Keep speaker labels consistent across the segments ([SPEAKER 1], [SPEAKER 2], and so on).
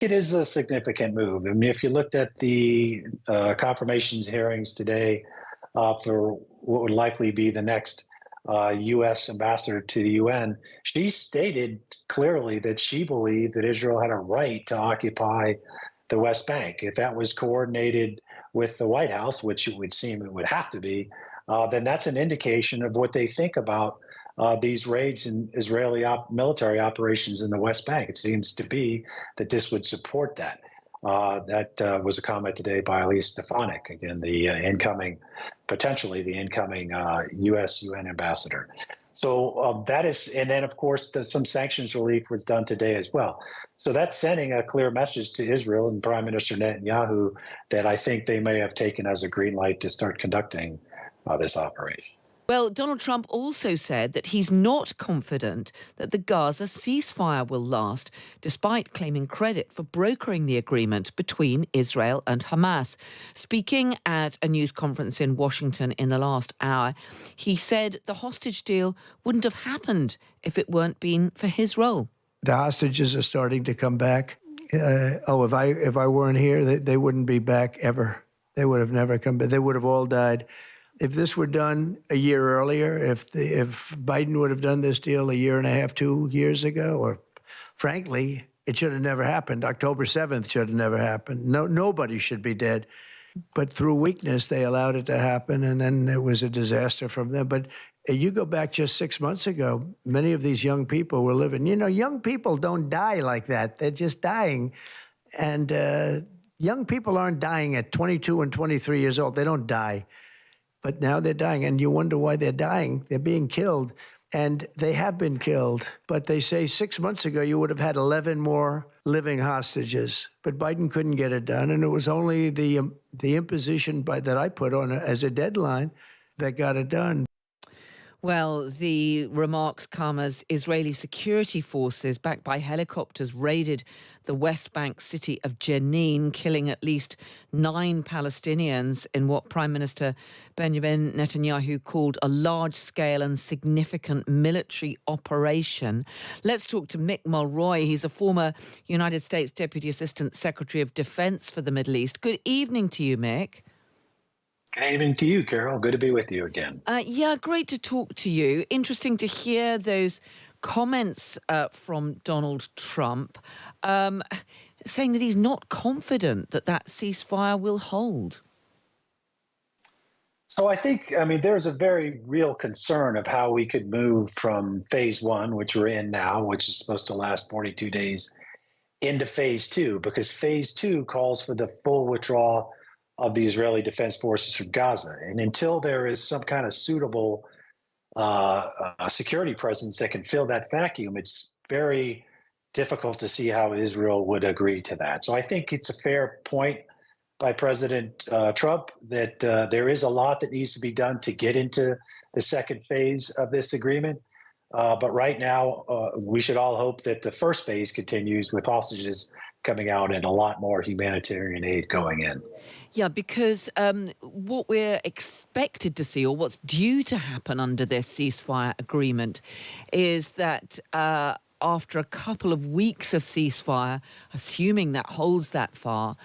[SPEAKER 1] It is a significant move. I mean, if you looked at the confirmations hearings today for what would likely be the next U.S. ambassador to the UN, she stated clearly that she believed that Israel had a right to occupy the West Bank. If that was coordinated with the White House, which it would seem it would have to be, then that's an indication of what they think about these raids in Israeli military operations in the West Bank. It seems to be that this would support that. That was a comment today by Elise Stefanik, again, potentially the incoming U.S. UN ambassador. So that is, and then of course some sanctions relief was done today as well. So that's sending a clear message to Israel and Prime Minister Netanyahu that I think they may have taken as a green light to start conducting this operation.
[SPEAKER 2] Well, Donald Trump also said that he's not confident that the Gaza ceasefire will last, despite claiming credit for brokering the agreement between Israel and Hamas. Speaking at a news conference in Washington in the last hour, he said the hostage deal wouldn't have happened if it weren't been for his role.
[SPEAKER 3] The hostages are starting to come back. If I weren't here, they wouldn't be back ever. They would have never come back. They would have all died. If this were done a year earlier, if Biden would have done this deal a year and a half, 2 years ago, or frankly, it should have never happened. October 7th should have never happened. Nobody should be dead. But through weakness, they allowed it to happen, and then it was a disaster from them. But you go back just 6 months ago, many of these young people were living. You know, young people don't die like that. They're just dying. And young people aren't dying at 22 and 23 years old. They don't die. But now they're dying, and you wonder why they're dying. They're being killed, and they have been killed. But they say 6 months ago you would have had 11 more living hostages. But Biden couldn't get it done, and it was only the imposition that I put on as a deadline that got it done.
[SPEAKER 2] Well, the remarks come as Israeli security forces, backed by helicopters, raided the West Bank city of Jenin, killing at least 9 Palestinians in what Prime Minister Benjamin Netanyahu called a large-scale and significant military operation. Let's talk to Mick Mulroy. He's a former United States Deputy Assistant Secretary of Defense for the Middle East. Good evening to you, Mick.
[SPEAKER 1] Good evening to you, Carol. Good to be with you again.
[SPEAKER 2] Yeah, great to talk to you. Interesting to hear those comments from Donald Trump saying that he's not confident that that ceasefire will hold.
[SPEAKER 1] So I think, there's a very real concern of how we could move from phase 1, which we're in now, which is supposed to last 42 days, into phase 2, because phase 2 calls for the full withdrawal of the Israeli Defense Forces from Gaza. And until there is some kind of suitable security presence that can fill that vacuum, it's very difficult to see how Israel would agree to that. So I think it's a fair point by President Trump that there is a lot that needs to be done to get into the second phase of this agreement. But right now, we should all hope that the first phase continues with hostages coming out and a lot more humanitarian aid going in.
[SPEAKER 2] Yeah, because what we're expected to see, or what's due to happen under this ceasefire agreement, is that after a couple of weeks of ceasefire, assuming that holds that far,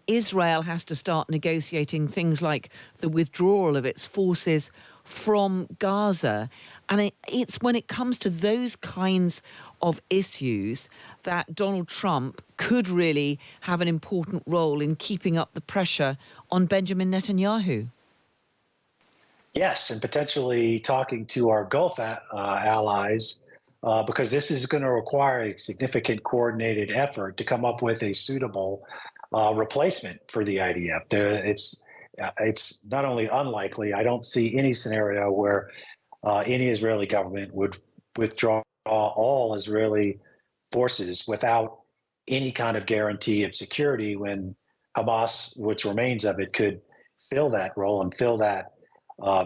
[SPEAKER 2] Israel has to start negotiating things like the withdrawal of its forces from Gaza. And it's when it comes to those kinds of issues that Donald Trump could really have an important role in keeping up the pressure on Benjamin Netanyahu.
[SPEAKER 1] Yes, and potentially talking to our Gulf allies, because this is going to require a significant coordinated effort to come up with a suitable replacement for the IDF. It's not only unlikely, I don't see any scenario where any Israeli government would withdraw all Israeli forces without any kind of guarantee of security when Hamas, which remains of it, could fill that role and fill that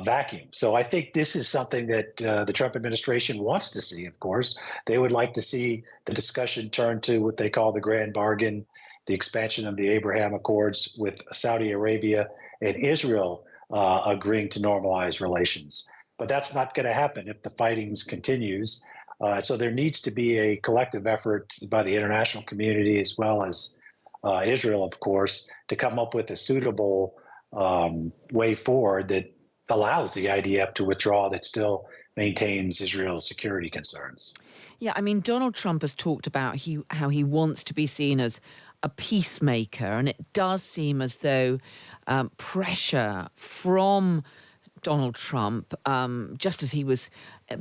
[SPEAKER 1] vacuum. So I think this is something that the Trump administration wants to see, of course. They would like to see the discussion turn to what they call the grand bargain, the expansion of the Abraham Accords with Saudi Arabia and Israel agreeing to normalize relations. But that's not going to happen if the fighting continues. So there needs to be a collective effort by the international community as well as Israel, of course, to come up with a suitable way forward that allows the IDF to withdraw, that still maintains Israel's security concerns.
[SPEAKER 2] Yeah, I mean, Donald Trump has talked about how he wants to be seen as a peacemaker, and it does seem as though pressure from Donald Trump, just as he was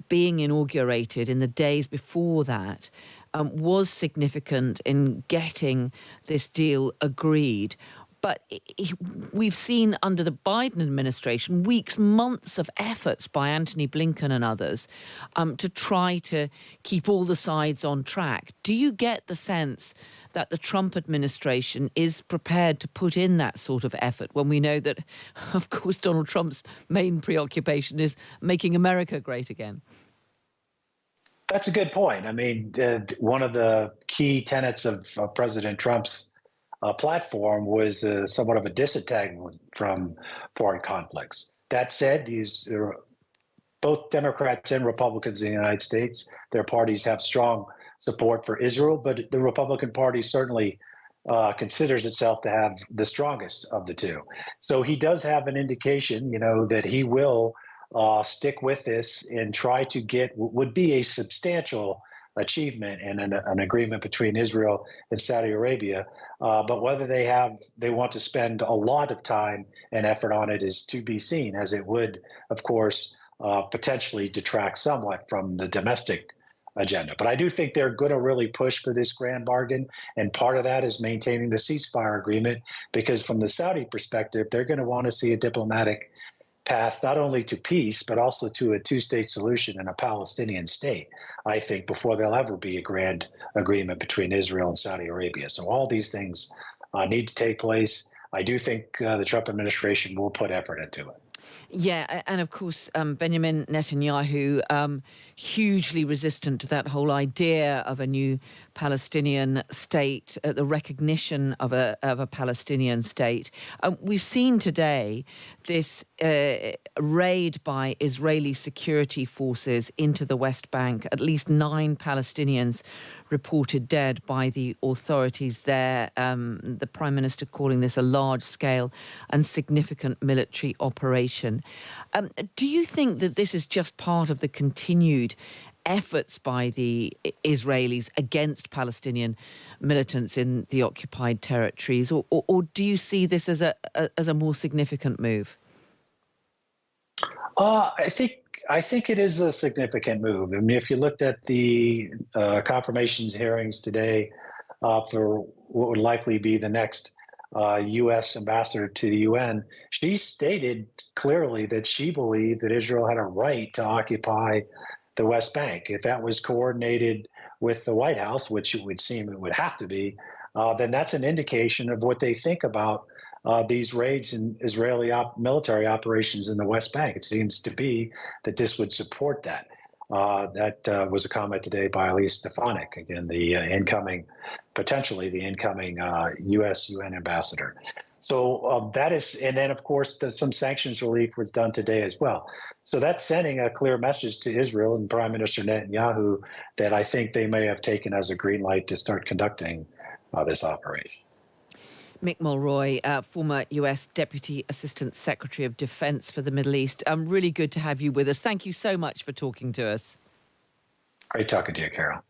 [SPEAKER 2] being inaugurated in the days before that, was significant in getting this deal agreed. But we've seen under the Biden administration weeks, months of efforts by Antony Blinken and others to try to keep all the sides on track. Do you get the sense that the Trump administration is prepared to put in that sort of effort when we know that, of course, Donald Trump's main preoccupation is making America great again?
[SPEAKER 1] That's a good point. I mean, one of the key tenets of President Trump's platform was somewhat of a disentanglement from foreign conflicts. That said, both Democrats and Republicans in the United States, their parties have strong support for Israel, but the Republican Party certainly considers itself to have the strongest of the two. So he does have an indication, that he will stick with this and try to get what would be a substantial achievement and an agreement between Israel and Saudi Arabia. But whether they want to spend a lot of time and effort on it is to be seen, as it would, of course, potentially detract somewhat from the domestic agenda. But I do think they're going to really push for this grand bargain. And part of that is maintaining the ceasefire agreement, because from the Saudi perspective, they're going to want to see a diplomatic path not only to peace, but also to a two-state solution and a Palestinian state, I think, before there'll ever be a grand agreement between Israel and Saudi Arabia. So all these things need to take place. I do think the Trump administration will put effort into it.
[SPEAKER 2] Yeah, and of course, Benjamin Netanyahu, hugely resistant to that whole idea of a new Palestinian state, the recognition of a Palestinian state. We've seen today this raid by Israeli security forces into the West Bank. At least 9 Palestinians reported dead by the authorities there. The Prime Minister calling this a large-scale and significant military operation. Do you think that this is just part of the continued efforts by the Israelis against Palestinian militants in the occupied territories, or do you see this as a more significant move?
[SPEAKER 1] I think it is a significant move. I mean, if you looked at the confirmations hearings today for what would likely be the next U.S. ambassador to the UN, she stated clearly that she believed that Israel had a right to occupy the West Bank. If that was coordinated with the White House, which it would seem it would have to be, then that's an indication of what they think about these raids and Israeli military operations in the West Bank. It seems to be that this would support that. That was a comment today by Elise Stefanik, again, potentially the incoming U.S. UN ambassador. So that is, and then of course some sanctions relief was done today as well. So that's sending a clear message to Israel and Prime Minister Netanyahu that I think they may have taken as a green light to start conducting this operation.
[SPEAKER 2] Mick Mulroy, former U.S. Deputy Assistant Secretary of Defense for the Middle East. Really good to have you with us. Thank you so much for talking to us.
[SPEAKER 1] Great talking to you, Carol.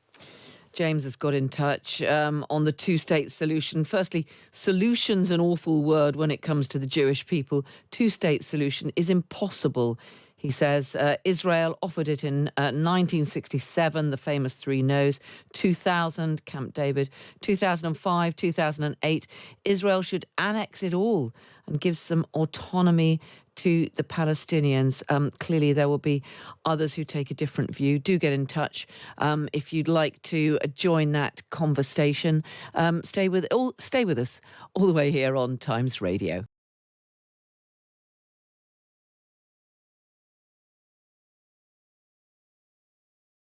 [SPEAKER 2] James has got in touch on the two-state solution. Firstly, solution's an awful word when it comes to the Jewish people. Two-state solution is impossible, he says. Israel offered it in 1967, the famous 3 no's, 2000, Camp David, 2005, 2008. Israel should annex it all and give some autonomy to the Palestinians. Clearly, there will be others who take a different view. Do get in touch if you'd like to join that conversation. Stay with us all the way here on Times Radio.